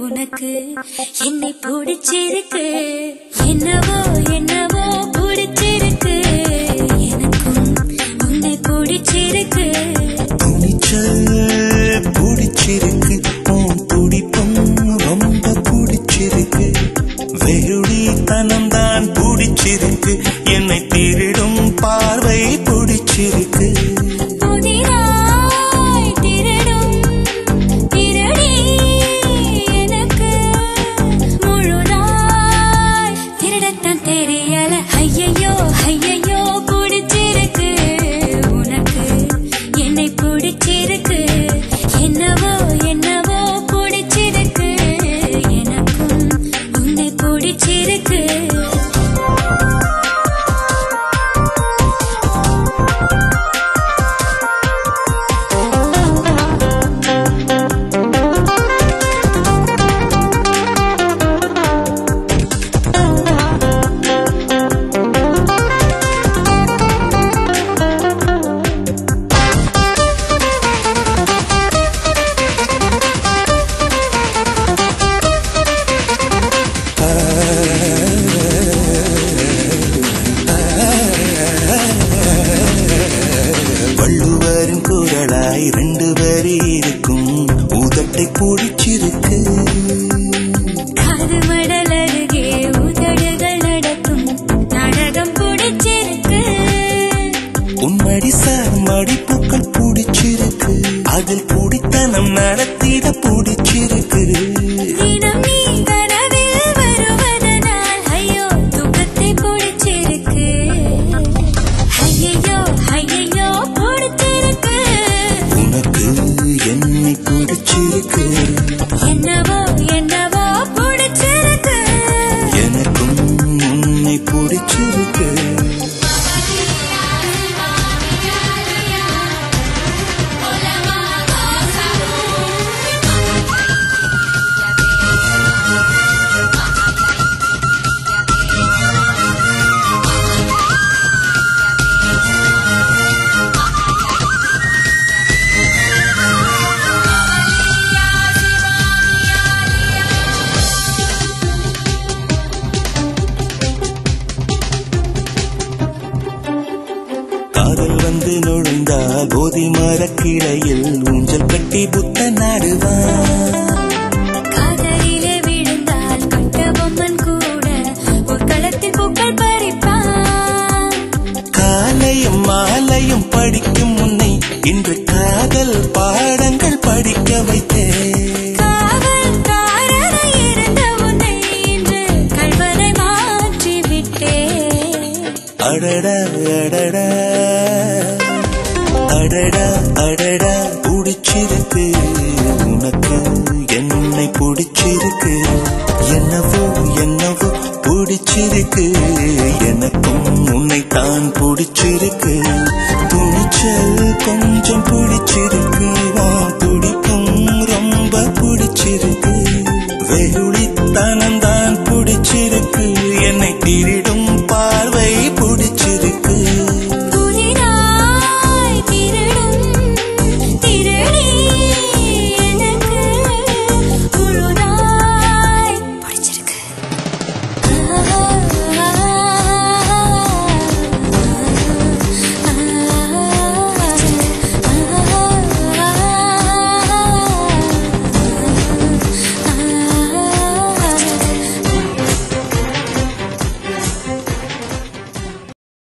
உனக்கு என்னை பிடிச்சிருக்கு, என்னவோ என்னவோ பிடிச்சிருக்கு, எனக்கும் உன்னை பிடிச்சிருக்கு. துணிச்சல் பிடிச்சிருக்கு, உன் துடிப்பும் ரொம்ப பிடிச்சிருக்கு, வெகுளித்தனம் தான் பிடிச்சிருக்கு, என்னை திருடும் பார்வை பிடிச்சிருக்கு. ரெண்டு வரி இருக்கும், உதட்டை பிடிச்சிருக்கு, காது மடல் அருகே உதடுகள் நடக்கும் நாடகம் பிடிச்சிருக்கு, உன்மடி சார் மடிப்புக்கள் பிடிச்சிருக்கு, அதில் குடித்தனம் நடத்திட பிடிச்சிருக்கு. தினம் நீ கனவில் வருவதனால் ஐயோ துக்கத்தை பிடிச்சிருக்கு, ஐயோ ஐயோ பிடிச்சிருக்கு. உனக்கு என்னை பிடிச்சிருக்கு, என்னவோ என்னவோ பிடிச்சிருக்கு, எனக்கும் உன்னை பிடிச்சிருக்கு. காதல் வந்து நுழைந்தால் போதி மரக்கிளையில் ஊஞ்சல் கட்டி புத்த நாடுவான், காதலிலே விழுந்தால் கட்ட பொம்மன் கூட ஒரு களத்தில் பூக்கள் பறிப்பான். காலையும் மாலையும் படிக்கும் முன்னை இன்று காதல் பாடங்கள் படிக்க வைத்தேன், காவல்காரனை இருந்த உன்னை இன்று கல்வனை மாற்றி விட்டேன். அடடா அடடா அடடா அடடா பிடிச்சிருக்கு, உனக்கு என்னை பிடிச்சிருக்கு, என்னவோ என்னவோ பிடிச்சிருக்கு, எனக்கும் உன்னை தான் பிடிச்சிருக்கு. துணிச்சல் கொஞ்சம் பிடிச்சிருக்கு,